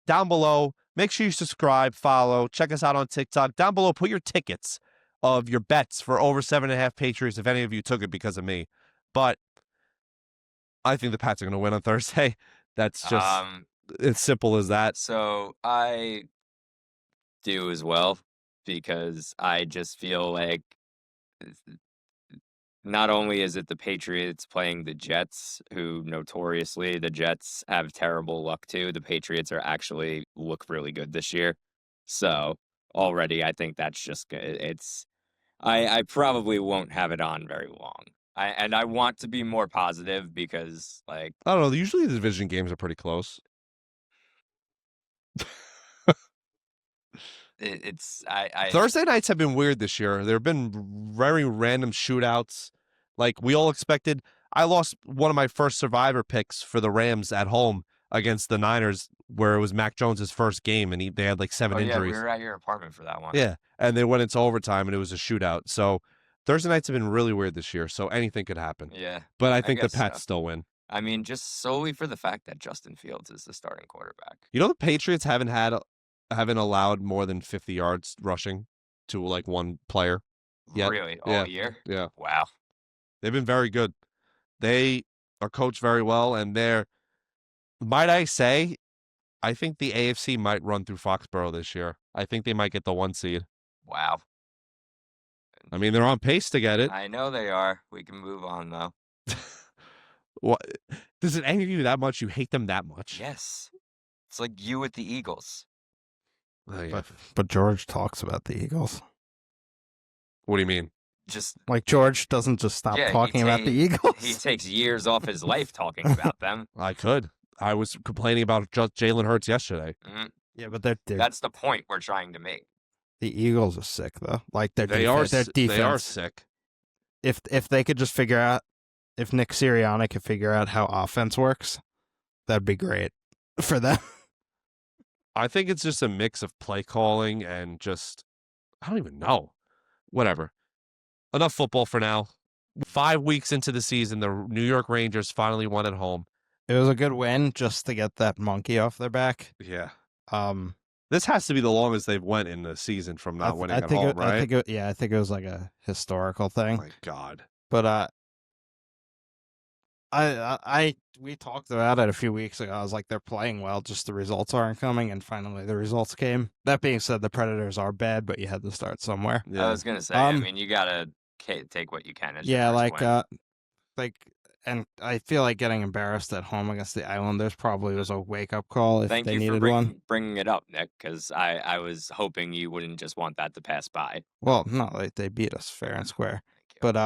down below. Make sure you subscribe, follow, check us out on TikTok. Down below, put your tickets of your bets for over 7.5 Patriots if any of you took it because of me. But I think the Pats are going to win on Thursday. That's just as simple as that. So I do as well, because I just feel like not only is it the Patriots playing the Jets, who notoriously the Jets have terrible luck too, the Patriots are actually look really good this year. So already I think that's just I probably won't have it on very long. I want to be more positive because, like, I don't know. Usually the division games are pretty close. Thursday nights have been weird this year. There have been very random shootouts. Like we all expected. I lost one of my first survivor picks for the Rams at home against the Niners, where it was Mac Jones' first game, and they had like 7 injuries. Yeah, we were at your apartment for that one. Yeah, and they went into overtime, and it was a shootout. So Thursday nights have been really weird this year, so anything could happen. Yeah. But I think the Pats still win. I mean, just solely for the fact that Justin Fields is the starting quarterback. You know, the Patriots haven't allowed more than 50 yards rushing to like one player yet. Really? All year? Yeah. Wow. They've been very good. They are coached very well, and might I say, I think the AFC might run through Foxborough this year. I think they might get the 1 seed. Wow. I mean, they're on pace to get it. I know they are. We can move on, though. What? Does it anger you that much? You hate them that much? Yes. It's like you with the Eagles. Oh, yeah. But George talks about the Eagles. What do you mean? Just like George doesn't just stop talking about the Eagles. He takes years off his life talking about them. I could. I was complaining about Jalen Hurts yesterday. Mm-hmm. Yeah, but that's the point we're trying to make. The Eagles are sick though. Like their they defense. They are sick. If they could just figure out, if Nick Sirianni could figure out how offense works, that'd be great for them. I think it's just a mix of play calling and just, I don't even know. Whatever. Enough football for now. 5 weeks into the season, the New York Rangers finally won at home. It was a good win just to get that monkey off their back. Yeah. This has to be the longest they've went in the season from not winning at home, right? I think it was like a historical thing. Oh my God. But we talked about it a few weeks ago. I was like, they're playing well, just the results aren't coming, and finally the results came. That being said, the Predators are bad, but you had to start somewhere. Yeah. I was gonna say, I mean, you gotta take what you can. As your first win. And I feel like getting embarrassed at home against the Islanders probably was a wake-up call if Thank they you needed for one. bringing it up, Nick, because I was hoping you wouldn't just want that to pass by. Well, no, they beat us fair and square. But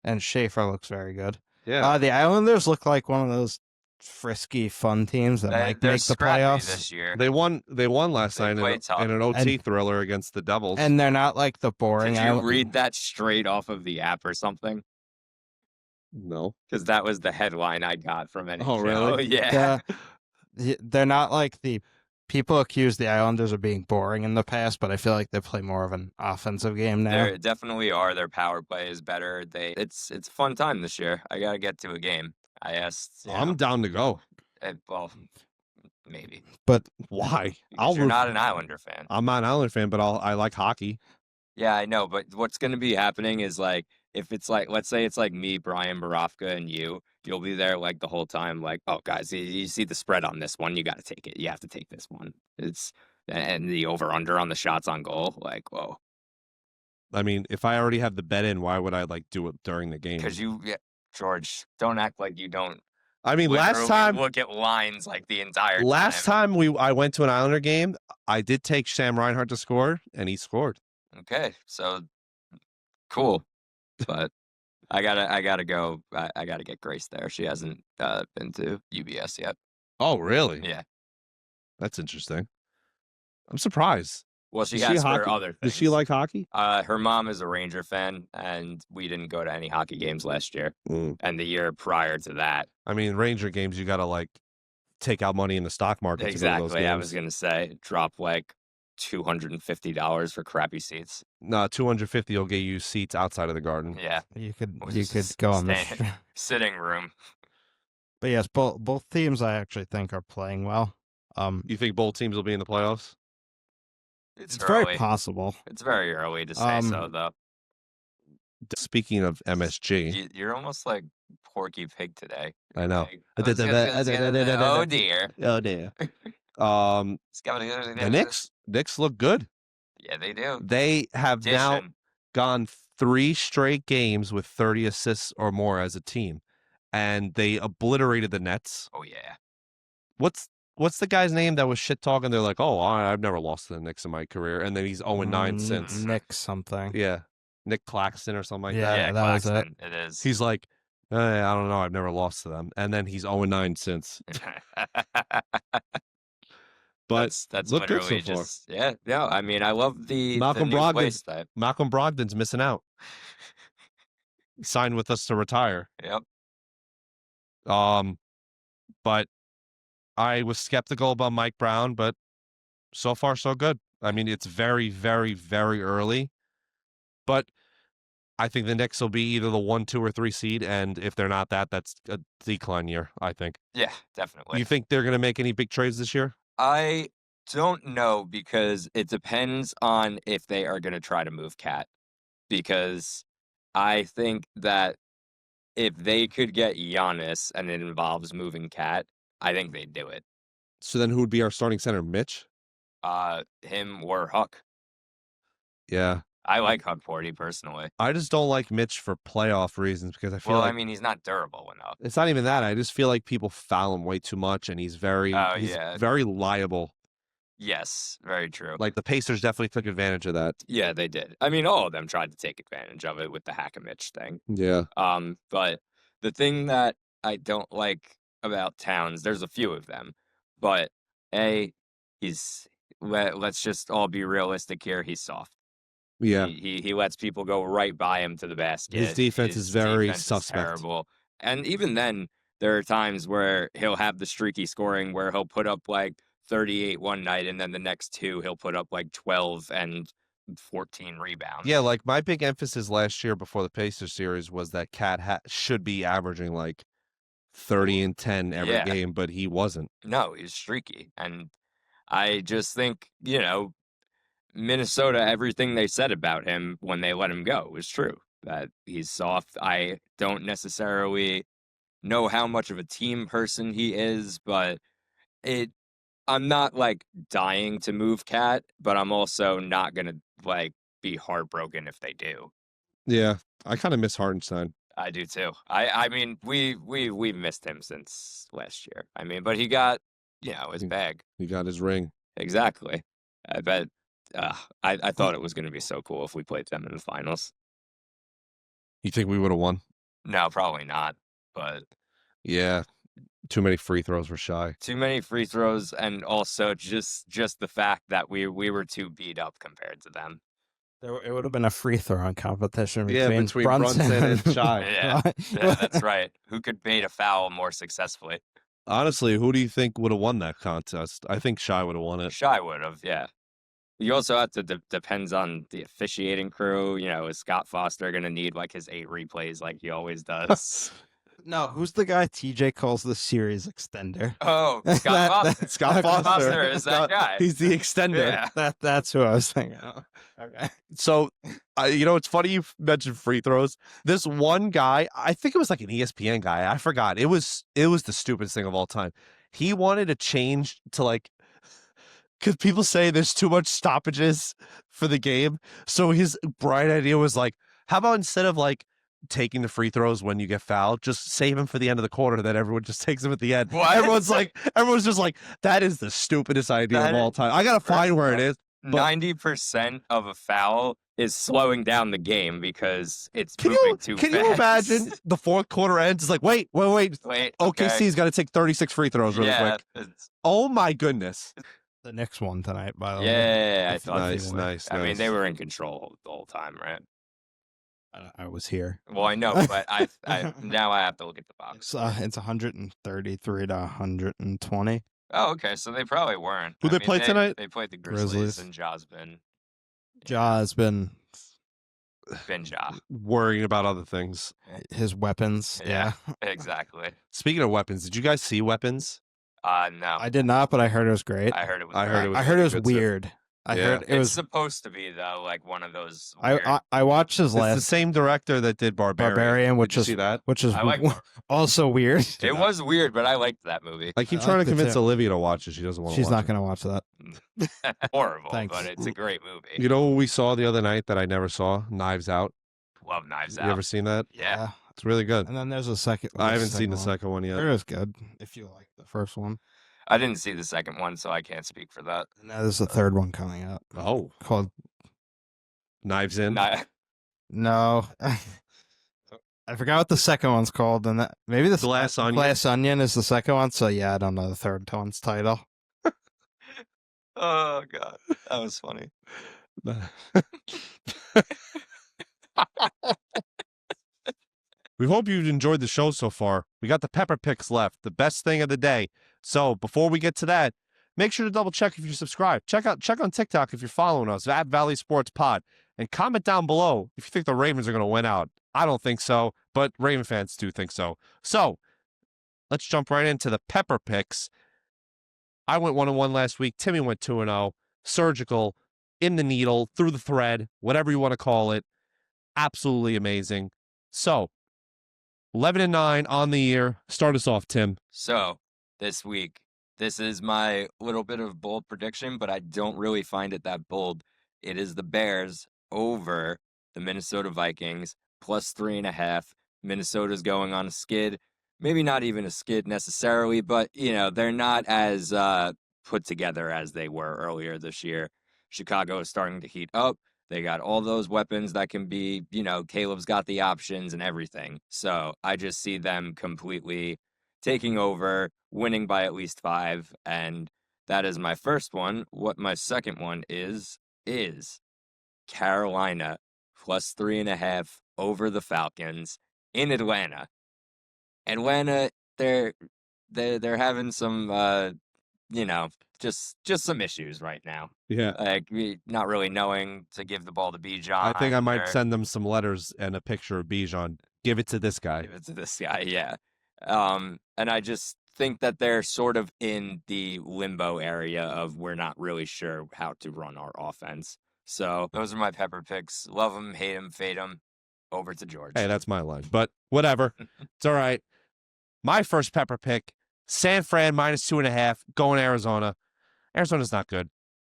and Schaefer looks very good. Yeah. The Islanders look like one of those frisky, fun teams that might make the playoffs this year. They won last night in an OT thriller against the Devils. And they're not like the boring. Did you read that straight off of the app or something? No, because that was the headline I got from NHL. Oh, really? Yeah. They're not like the people accuse the Islanders of being boring in the past, but I feel like they play more of an offensive game now. They definitely are. Their power play is better. It's a fun time this year. I got to get to a game. I asked. I'm down to go. Well, maybe. But why? You're not an Islander fan. I'm not an Islander fan, but I like hockey. Yeah, I know. But what's going to be happening is like, if it's like, let's say it's like me, Brian Borofka, and you'll be there like the whole time. Like, oh, guys, you see the spread on this one. You got to take it. You have to take this one. And the over-under on the shots on goal. Like, whoa. I mean, if I already have the bet in, why would I like do it during the game? Because George, don't act like you don't I mean, last Literally time look at lines like the entire Last time. time I went to an Islander game, I did take Sam Reinhart to score, and he scored. Okay, so cool, but I gotta go. I gotta get Grace there. She hasn't been to UBS yet. Oh, really? Yeah. That's interesting. I'm surprised. Well, she Is she has hockey? for other things. Does she like hockey? Her mom is a Ranger fan, and we didn't go to any hockey games last year. And the year prior to that. I mean, Ranger games, you got to like take out money in the stock market. Exactly. To go to those games. I was gonna say drop like $250 for crappy seats. No, 250 will get you seats outside of the Garden. Yeah, You could go on the sitting room. But yes, both teams I actually think are playing well. You think both teams will be in the playoffs? It's very possible. It's very early to say so, though. Speaking of MSG, You're almost like Porky Pig today. I know. Oh dear. Oh dear. The Knicks look good. Yeah, they do. They have now gone 3 straight games with 30 assists or more as a team, and they obliterated the Nets. Oh yeah. What's the guy's name that was shit talking? They're like, oh, I've never lost to the Knicks in my career, and then he's 0-9 since. Nick something. Yeah, Nick Claxton or something like that. Yeah, that was it. It is. He's like, I don't know, I've never lost to them, and then he's 0-9 since. But that's look good literally so far. just yeah. I mean, I love the Malcolm new Brogdon. type. Malcolm Brogdon's missing out. He signed with us to retire. Yep. But I was skeptical about Mike Brown, but so far so good. I mean, it's very, very, very early, but I think the Knicks will be either the 1, 2, or 3 seed, and if they're not that, that's a decline year, I think. Yeah, definitely. You think they're going to make any big trades this year? I don't know, because it depends on if they are going to try to move Cat. Because I think that if they could get Giannis and it involves moving Cat, I think they'd do it. So then who would be our starting center? Mitch? Him or Huck. Yeah. I like Huck Porty personally. I just don't like Mitch for playoff reasons, because I feel I mean, he's not durable enough. It's not even that. I just feel like people foul him way too much, and he's very liable. Yes, very true. Like, the Pacers definitely took advantage of that. Yeah, they did. I mean, all of them tried to take advantage of it with the Hack-a-Mitch thing. Yeah. But the thing that I don't like about Towns, there's a few of them, but let's just all be realistic here. He's soft. Yeah. He lets people go right by him to the basket. His defense is very suspect. Terrible. And even then, there are times where he'll have the streaky scoring where he'll put up like 38 one night, and then the next 2 he'll put up like 12 and 14 rebounds. Yeah, like my big emphasis last year before the Pacers series was that Cat should be averaging like 30 and 10 every game, but he wasn't. No, he's streaky. And I just think, Minnesota, everything they said about him when they let him go was true. That he's soft. I don't necessarily know how much of a team person he is, but I'm not like dying to move Cat, but I'm also not gonna like be heartbroken if they do. Yeah, I kind of miss Hartenstein. I do too. I mean, we've missed him since last year. I mean, but he got his bag. He got his ring. Exactly. I bet. I thought it was going to be so cool if we played them in the finals. You think we would have won? No, probably not. But yeah, too many free throws were shy. Too many free throws, and also just the fact that we were too beat up compared to them. It would have been a free throwing competition between Brunson and Shy. Yeah, that's right. Who could bait a foul more successfully? Honestly, who do you think would have won that contest? I think Shy would have won it. Shy would have, yeah. You also have to depends on the officiating crew. Is Scott Foster going to need like his 8 replays like he always does? No, who's the guy TJ calls the series extender? Oh, Scott Foster. Scott Foster is that guy. He's the extender. Yeah. That's who I was thinking of. Okay. So, it's funny you mentioned free throws. This one guy, I think it was like an ESPN guy. I forgot. It was the stupidest thing of all time. He wanted to change to like, because people say there's too much stoppages for the game. So his bright idea was like, how about instead of like taking the free throws when you get fouled. Just save them for the end of the quarter. Then everyone just takes them at the end. What? Everyone's just like, that is the stupidest idea That of all time. I gotta find where it is. 90% of a foul is slowing down the game because it's Can moving you too can fast. you imagine the fourth quarter ends? It's like, wait. Wait, OKC's got to take 36 free throws really quick. Oh my goodness. The Knicks won tonight, by the way. Yeah, I thought Nice. I mean, they were in control the whole time, right? I was here. Well, I know, but I now I have to look at the box. It's 133 to 120. Oh, okay, so they probably weren't. Who they play tonight? They played the Grizzlies. And Ja's been Ja. Worrying about other things. His weapons. Yeah. Exactly. Speaking of weapons, did you guys see Weapons? No. I did not, but I heard it was great. I heard it was. I heard it was I heard it was good, too. weird. I heard it It's was. supposed to be though, like one of those. Weird... I watched his It's the last same director that did Barbarian. which Did you is see that? I like also weird. It was weird, but I liked that movie. I keep I trying liked to it convince too. Olivia to watch it. She doesn't want to. She's not going to watch that. Horrible, Thanks. but it's a great movie. You know what we saw the other night that I never saw? Knives Out. Love Knives Out. You ever seen that? Yeah. It's really good. And then there's a second. I haven't seen the one. second one It yet. was good. If you like the first one. I didn't see the second one, so I can't speak for that. And now there's a third one coming out Oh, called Knives In. No. I forgot what the second one's called, and that maybe the Glass Onion? Glass Onion is the second one. So yeah, I don't know the third one's title. Oh god, that was funny. We hope you've enjoyed the show so far. We got the pepper picks left, the best thing of the day. So before we get to that, make sure to double check if you're subscribed. Check on TikTok if you're following us at valleysportspod, and comment down below if you think the Ravens are going to win out. I don't think so, but Raven fans do think so. So let's jump right into the pepper picks. I went 1-1 last week. Timmy went 2-0. Surgical, in the needle, through the thread, whatever you want to call it. Absolutely amazing. So 11-9 on the year. Start us off, Tim. So this week, this is my little bit of bold prediction, but I don't really find it that bold. It is the Bears over the Minnesota Vikings, plus 3.5. Minnesota's going on a skid. Maybe not even a skid necessarily, but, they're not as put together as they were earlier this year. Chicago is starting to heat up. They got all those weapons that can be, Caleb's got the options and everything. So I just see them completely taking over, winning by at least 5. And that is my first one. What my second one is Carolina plus 3.5 over the Falcons in Atlanta. Atlanta, they're having some, just some issues right now. Yeah. Like not really knowing to give the ball to Bijan. I think I might send them some letters and a picture of Bijan. Give it to this guy. Give it to this guy, yeah. And I just think that they're sort of in the limbo area of we're not really sure how to run our offense. So those are my pepper picks. Love them, hate them, fade them. Over to George. Hey, that's my line. But whatever. It's all right. My first pepper pick, San Fran minus 2.5, going Arizona. Arizona's not good.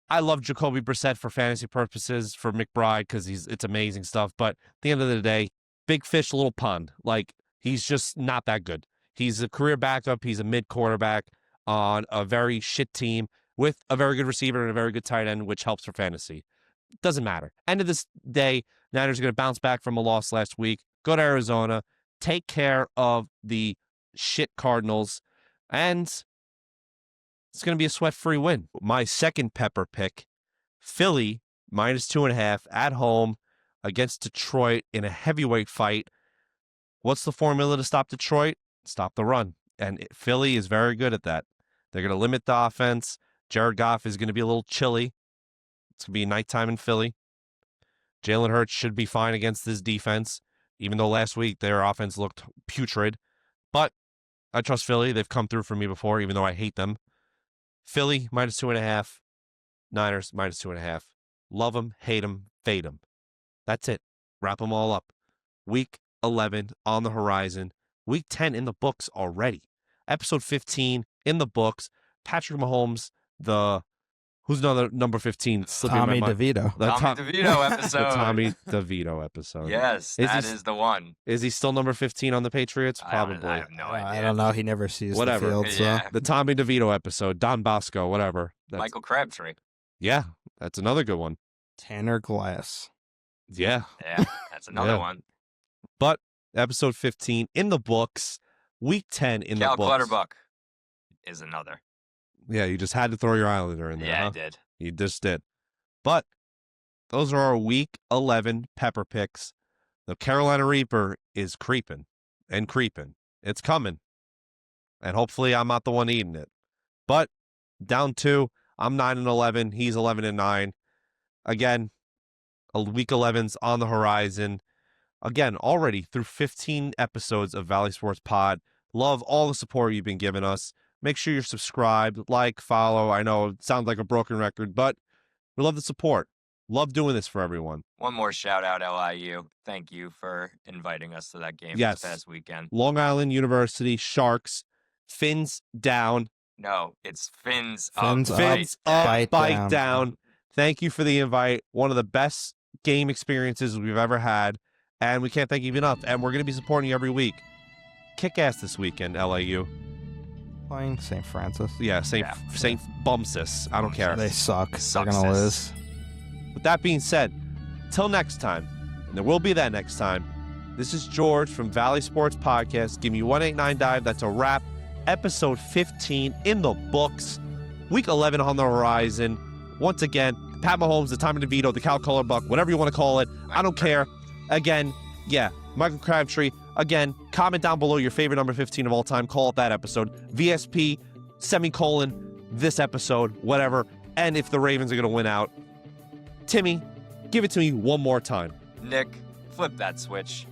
I love Jacoby Brissett for fantasy purposes, for McBride, because it's amazing stuff. But at the end of the day, big fish, little pond. Like, he's just not that good. He's a career backup. He's a mid-quarterback on a very shit team with a very good receiver and a very good tight end, which helps for fantasy. Doesn't matter. End of this day, Niners are going to bounce back from a loss last week, go to Arizona, take care of the shit Cardinals, and it's going to be a sweat-free win. My second pepper pick, Philly minus 2.5 at home against Detroit in a heavyweight fight. What's the formula to stop Detroit? Stop the run. And Philly is very good at that. They're going to limit the offense. Jared Goff is going to be a little chilly. It's going to be nighttime in Philly. Jalen Hurts should be fine against this defense, even though last week their offense looked putrid. But I trust Philly. They've come through for me before, even though I hate them. Philly, minus 2.5. Niners, minus 2.5. Love them, hate them, fade them. That's it. Wrap them all up. Week 11 on the horizon. Week 10 in the books already. Episode 15 in the books. Patrick Mahomes, the Who's another number 15? Slipping Tommy my mind. DeVito. The Tommy DeVito episode. The Tommy DeVito episode. Yes, that is the one. Is he still number 15 on the Patriots? Probably. I have no idea. I don't know. He never sees Whatever. the field. So. Yeah. The Tommy DeVito episode. Don Bosco, whatever. Michael Crabtree. Yeah, that's another good one. Tanner Glass. Yeah. Yeah, that's another Yeah. one. But episode 15 in the books. Week 10 in Cal the books. Clutterbuck is another. Yeah, you just had to throw your Islander in there. Yeah, huh? I did. You just did. But those are our week 11 pepper picks. The Carolina Reaper is creeping and creeping. It's coming. And hopefully I'm not the one eating it. But down 2, I'm 9-11. He's 11-9. Again, week 11's on the horizon. Again, already through 15 episodes of Valley Sports Pod. Love all the support you've been giving us. Make sure you're subscribed, like, follow. I know it sounds like a broken record, but we love the support. Love doing this for everyone. One more shout out, LIU. Thank you for inviting us to that game Yes. this past weekend. Long Island University, Sharks, fins down. No, it's fins Fins up. up, Fins up, bite bite down. down. Thank you for the invite. One of the best game experiences we've ever had. And we can't thank you enough. And we're going to be supporting you every week. Kick ass this weekend, LAU. Playing St. Francis. Yeah, St. Bumsis. I don't care. They suck. They're Success. going to lose. With that being said, till next time, and there will be that next time, this is George from Valley Sports Podcast. Give me 189 dive. That's a wrap. Episode 15 in the books. Week 11 on the horizon. Once again, Pat Mahomes, the Tommy DeVito, the Cal Clutterbuck, whatever you want to call it. I don't care. Again, yeah, Michael Crabtree. Again, comment down below your favorite number 15 of all time. Call it that episode. VSP, semicolon, this episode, whatever. And if the Ravens are going to win out. Timmy, give it to me one more time. Nick, flip that switch.